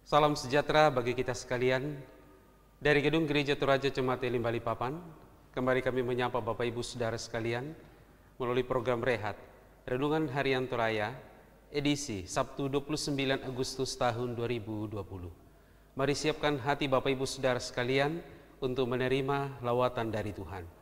Salam sejahtera bagi kita sekalian. Dari Gedung Gereja Toraja Cemate Balikpapan, kembali kami menyapa Bapak Ibu Saudara sekalian melalui program Rehat, Renungan Harian Toraya, edisi Sabtu 29 Agustus tahun 2020. Mari siapkan hati Bapak Ibu Saudara sekalian untuk menerima lawatan dari Tuhan.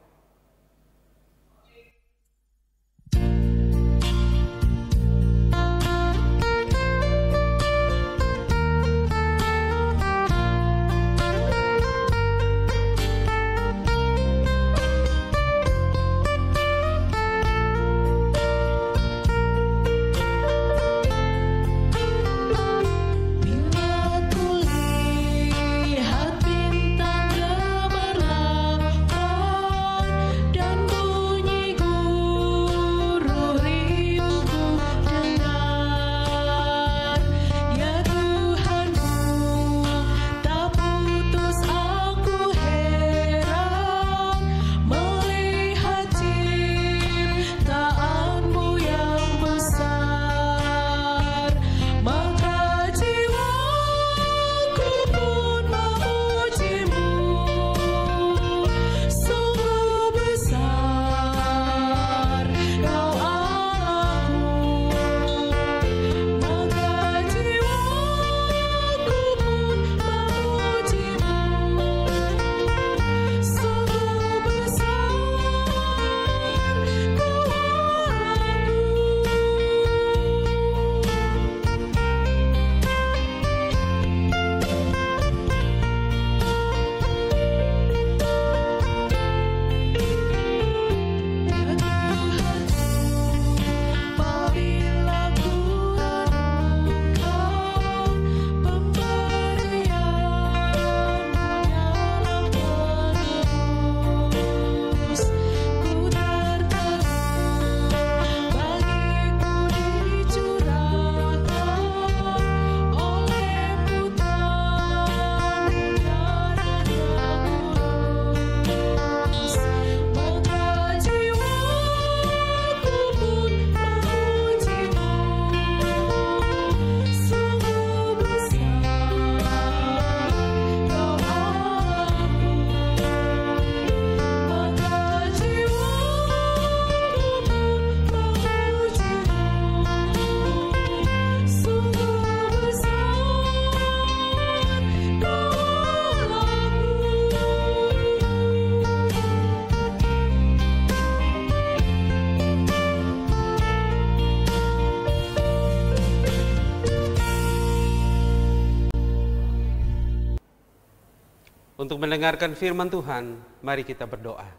Untuk mendengarkan firman Tuhan, mari kita berdoa.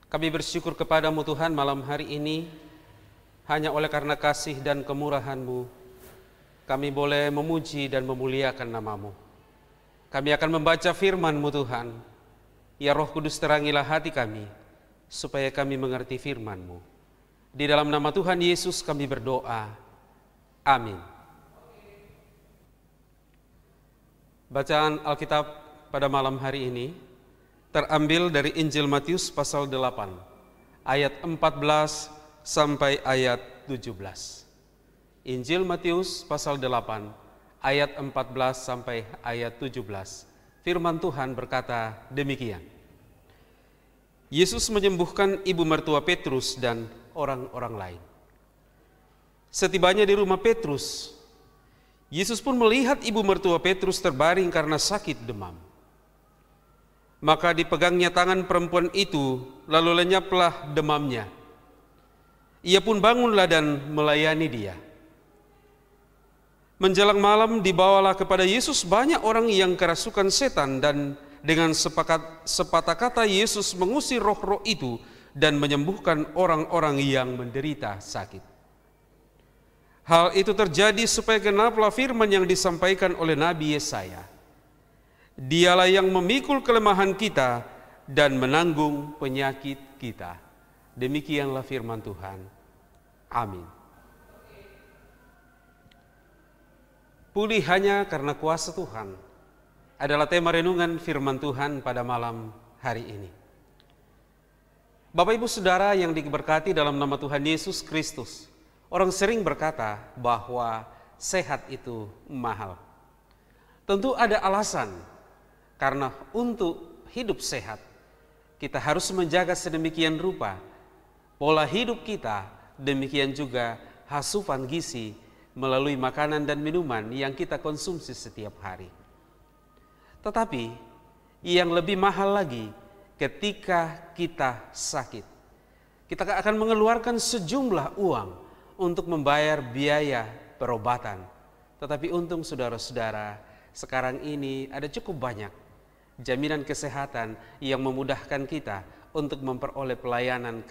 Kami bersyukur kepadamu Tuhan malam hari ini, hanya oleh karena kasih dan kemurahan-Mu, kami boleh memuji dan memuliakan nama-Mu. Kami akan membaca firman-Mu Tuhan. Ya Roh Kudus, terangilah hati kami, supaya kami mengerti firman-Mu. Di dalam nama Tuhan Yesus kami berdoa. Amin. Bacaan Alkitab pada malam hari ini terambil dari Injil Matius pasal 8 ayat 14 sampai ayat 17. Injil Matius pasal 8 ayat 14 sampai ayat 17. Firman Tuhan berkata demikian. Yesus menyembuhkan ibu mertua Petrus dan orang-orang lain. Setibanya di rumah Petrus, Yesus pun melihat ibu mertua Petrus terbaring karena sakit demam. Maka dipegangnya tangan perempuan itu, lalu lenyaplah demamnya. Ia pun bangunlah dan melayani dia. Menjelang malam dibawalah kepada Yesus banyak orang yang kerasukan setan, dan dengan sepatah kata Yesus mengusir roh-roh itu dan menyembuhkan orang-orang yang menderita sakit. Hal itu terjadi supaya genaplah firman yang disampaikan oleh Nabi Yesaya. Dialah yang memikul kelemahan kita dan menanggung penyakit kita. Demikianlah firman Tuhan. Amin. Pulih hanya karena kuasa Tuhan adalah tema renungan firman Tuhan pada malam hari ini. Bapak Ibu Saudara yang diberkati dalam nama Tuhan Yesus Kristus, orang sering berkata bahwa sehat itu mahal. Tentu ada alasan, karena untuk hidup sehat, kita harus menjaga sedemikian rupa pola hidup kita, demikian juga asupan gizi melalui makanan dan minuman yang kita konsumsi setiap hari. Tetapi yang lebih mahal lagi, ketika kita sakit, kita akan mengeluarkan sejumlah uang untuk membayar biaya perobatan. Tetapi untung saudara-saudara, sekarang ini ada cukup banyak jaminan kesehatan yang memudahkan kita untuk memperoleh pelayanan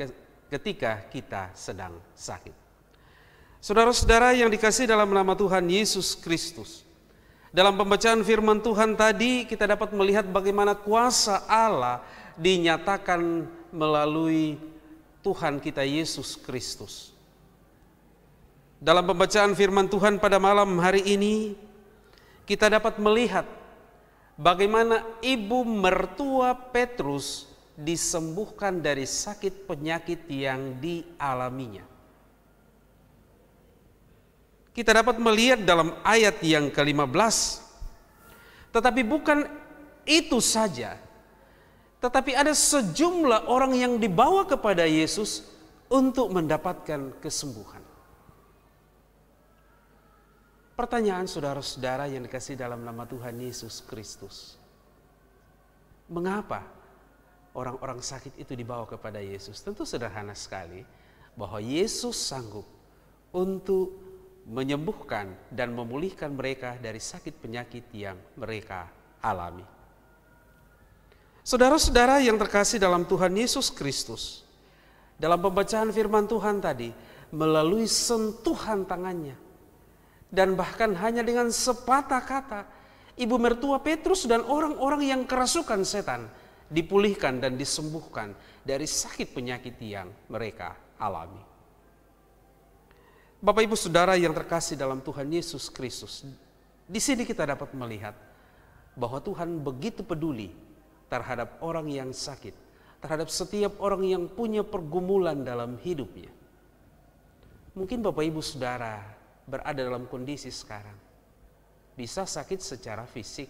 ketika kita sedang sakit. Saudara-saudara yang dikasihi dalam nama Tuhan Yesus Kristus, dalam pembacaan firman Tuhan tadi kita dapat melihat bagaimana kuasa Allah dinyatakan melalui Tuhan kita Yesus Kristus. Dalam pembacaan firman Tuhan pada malam hari ini, kita dapat melihat bagaimana ibu mertua Petrus disembuhkan dari sakit penyakit yang dialaminya. Kita dapat melihat dalam ayat yang ke-15, tetapi bukan itu saja, tetapi ada sejumlah orang yang dibawa kepada Yesus untuk mendapatkan kesembuhan. Pertanyaan saudara-saudara yang dikasihi dalam nama Tuhan Yesus Kristus, mengapa orang-orang sakit itu dibawa kepada Yesus? Tentu sederhana sekali, bahwa Yesus sanggup untuk menyembuhkan dan memulihkan mereka dari sakit penyakit yang mereka alami. Saudara-saudara yang terkasih dalam Tuhan Yesus Kristus, dalam pembacaan firman Tuhan tadi, melalui sentuhan tangannya, dan bahkan hanya dengan sepatah kata, ibu mertua Petrus dan orang-orang yang kerasukan setan dipulihkan dan disembuhkan dari sakit penyakit yang mereka alami. Bapak Ibu Saudara yang terkasih dalam Tuhan Yesus Kristus, di sini kita dapat melihat bahwa Tuhan begitu peduli terhadap orang yang sakit, terhadap setiap orang yang punya pergumulan dalam hidupnya. Mungkin Bapak Ibu Saudara berada dalam kondisi sekarang, bisa sakit secara fisik,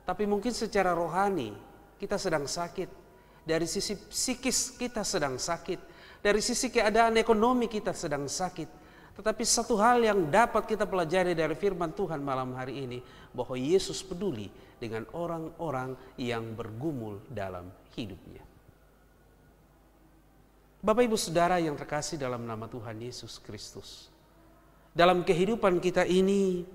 tapi mungkin secara rohani kita sedang sakit. Dari sisi psikis kita sedang sakit, dari sisi keadaan ekonomi kita sedang sakit. Tetapi satu hal yang dapat kita pelajari dari firman Tuhan malam hari ini, bahwa Yesus peduli dengan orang-orang yang bergumul dalam hidupnya. Bapak Ibu Saudara yang terkasih dalam nama Tuhan Yesus Kristus, dalam kehidupan kita ini,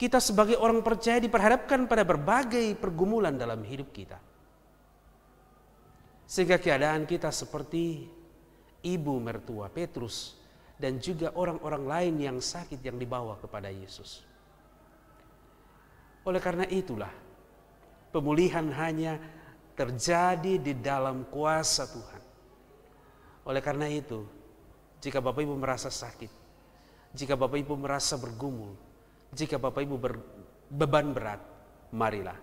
kita sebagai orang percaya diperhadapkan pada berbagai pergumulan dalam hidup kita. Sehingga keadaan kita seperti ibu mertua Petrus dan juga orang-orang lain yang sakit yang dibawa kepada Yesus. Oleh karena itulah, pemulihan hanya terjadi di dalam kuasa Tuhan. Oleh karena itu, jika Bapak Ibu merasa sakit, jika Bapak Ibu merasa bergumul, jika Bapak Ibu berbeban berat, marilah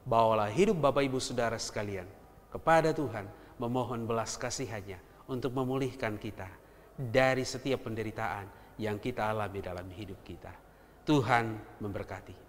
bawalah hidup Bapak Ibu Saudara sekalian kepada Tuhan, memohon belas kasihannya untuk memulihkan kita dari setiap penderitaan yang kita alami dalam hidup kita. Tuhan memberkati.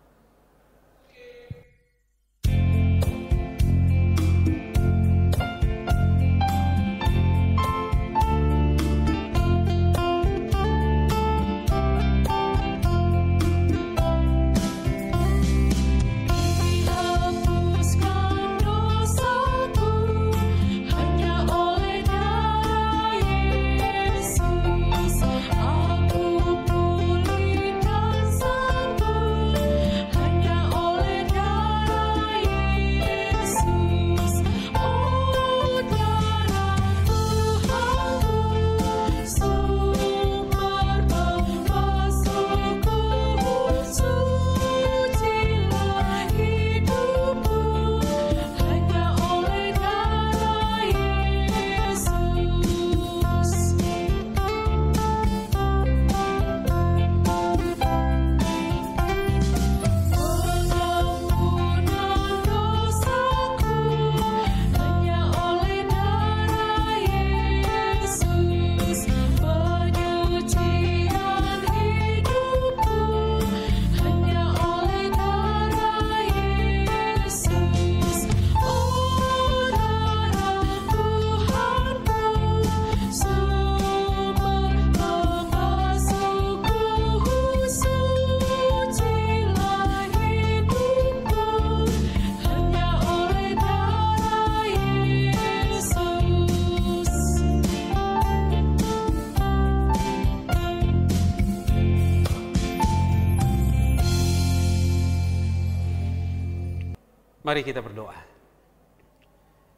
Mari kita berdoa.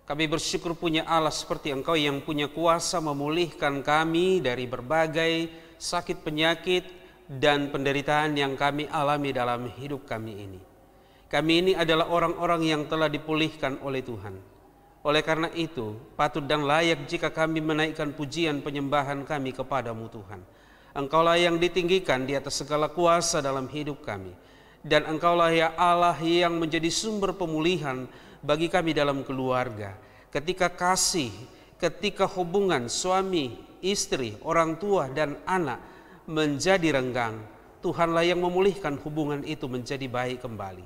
Kami bersyukur punya Allah seperti Engkau yang punya kuasa memulihkan kami dari berbagai sakit penyakit dan penderitaan yang kami alami dalam hidup kami ini. Kami ini adalah orang-orang yang telah dipulihkan oleh Tuhan. Oleh karena itu, patut dan layak jika kami menaikkan pujian penyembahan kami kepadamu Tuhan. Engkaulah yang ditinggikan di atas segala kuasa dalam hidup kami. Dan Engkaulah ya Allah yang menjadi sumber pemulihan bagi kami dalam keluarga. Ketika kasih, ketika hubungan suami, istri, orang tua dan anak menjadi renggang, Tuhanlah yang memulihkan hubungan itu menjadi baik kembali.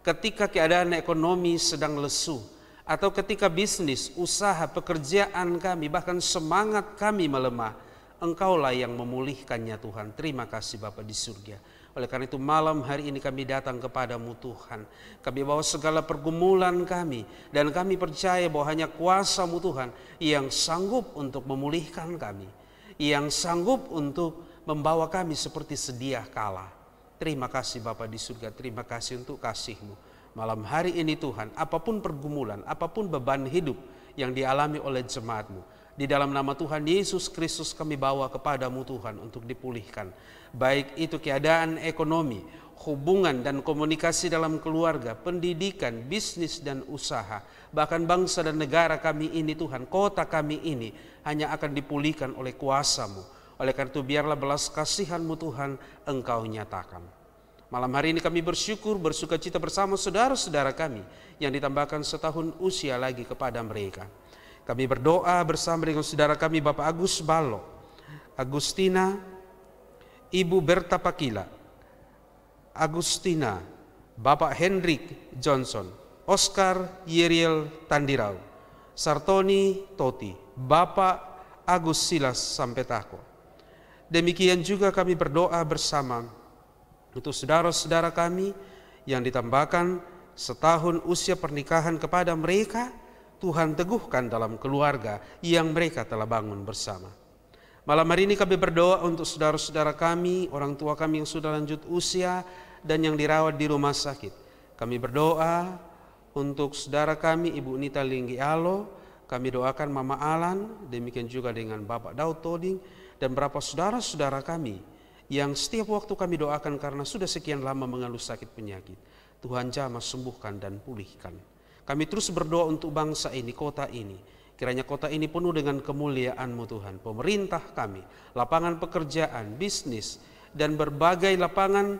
Ketika keadaan ekonomi sedang lesu, atau ketika bisnis, usaha, pekerjaan kami, bahkan semangat kami melemah, Engkaulah yang memulihkannya Tuhan. Terima kasih Bapa di surga. Oleh karena itu malam hari ini kami datang kepadamu Tuhan. Kami bawa segala pergumulan kami. Dan kami percaya bahwa hanya kuasa-Mu Tuhan yang sanggup untuk memulihkan kami. Yang sanggup untuk membawa kami seperti sedia kala. Terima kasih Bapa di surga. Terima kasih untuk kasih-Mu. Malam hari ini Tuhan, apapun pergumulan, apapun beban hidup yang dialami oleh jemaat-Mu, di dalam nama Tuhan Yesus Kristus kami bawa kepadamu Tuhan untuk dipulihkan. Baik itu keadaan ekonomi, hubungan dan komunikasi dalam keluarga, pendidikan, bisnis dan usaha. Bahkan bangsa dan negara kami ini Tuhan, kota kami ini hanya akan dipulihkan oleh kuasa-Mu. Oleh karena itu biarlah belas kasihan-Mu Tuhan Engkau nyatakan. Malam hari ini kami bersyukur, bersuka cita bersama saudara-saudara kami yang ditambahkan setahun usia lagi kepada mereka. Kami berdoa bersama dengan saudara kami Bapak Agus Balo, Agustina, Ibu Berta Pakila, Agustina, Bapak Hendrik Johnson, Oscar Yeriel Tandirau, Sartoni Toti, Bapak Agus Silas Sampetako. Demikian juga kami berdoa bersama untuk saudara-saudara kami yang ditambahkan setahun usia pernikahan kepada mereka, Tuhan teguhkan dalam keluarga yang mereka telah bangun bersama. Malam hari ini kami berdoa untuk saudara-saudara kami, orang tua kami yang sudah lanjut usia dan yang dirawat di rumah sakit. Kami berdoa untuk saudara kami Ibu Nita Linggialo, kami doakan Mama Alan, demikian juga dengan Bapak Daud Toding dan beberapa saudara-saudara kami yang setiap waktu kami doakan karena sudah sekian lama mengeluh sakit penyakit. Tuhan jamah sembuhkan dan pulihkan. Kami terus berdoa untuk bangsa ini, kota ini. Kiranya kota ini penuh dengan kemuliaan-Mu Tuhan. Pemerintah kami, lapangan pekerjaan, bisnis, dan berbagai lapangan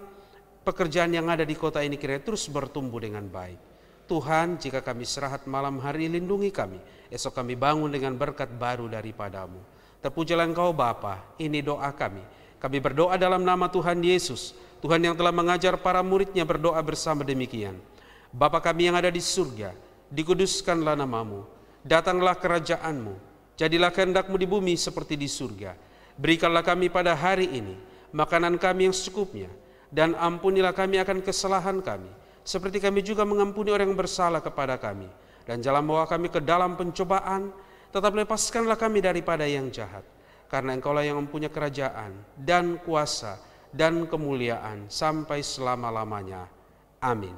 pekerjaan yang ada di kota ini kiranya terus bertumbuh dengan baik. Tuhan, jika kami istirahat malam hari, lindungi kami. Esok kami bangun dengan berkat baru daripada-Mu. Terpujilah Engkau Bapa, ini doa kami. Kami berdoa dalam nama Tuhan Yesus, Tuhan yang telah mengajar para murid-Nya berdoa bersama demikian. Bapa kami yang ada di surga, dikuduskanlah nama-Mu, datanglah kerajaan-Mu, jadilah kehendak-Mu di bumi seperti di surga. Berikanlah kami pada hari ini makanan kami yang secukupnya, dan ampunilah kami akan kesalahan kami, seperti kami juga mengampuni orang yang bersalah kepada kami. Dan jangan bawa kami ke dalam pencobaan, tetap lepaskanlah kami daripada yang jahat. Karena Engkaulah yang mempunyai kerajaan dan kuasa dan kemuliaan sampai selama-lamanya. Amin.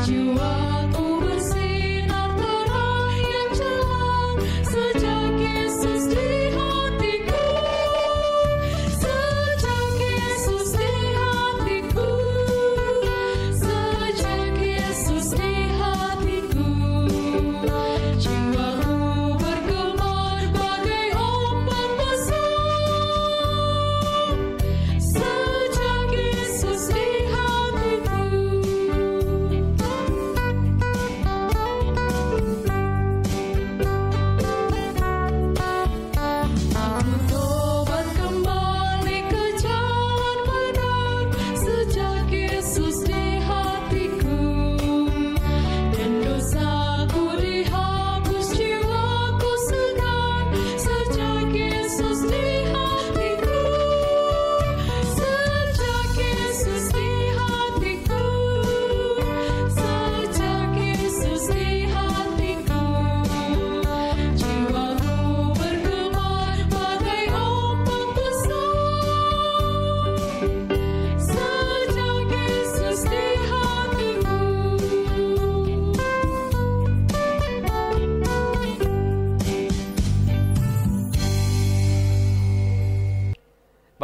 Jiwaku bersinar terang yang jelas.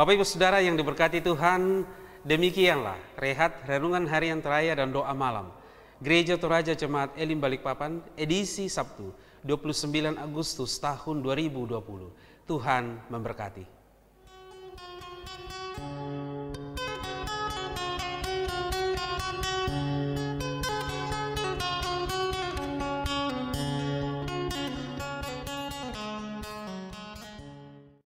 Bapak Ibu Saudara yang diberkati Tuhan, demikianlah rehat renungan harian raya dan doa malam Gereja Toraja Jemaat Elim Balikpapan edisi Sabtu 29 Agustus tahun 2020. Tuhan memberkati.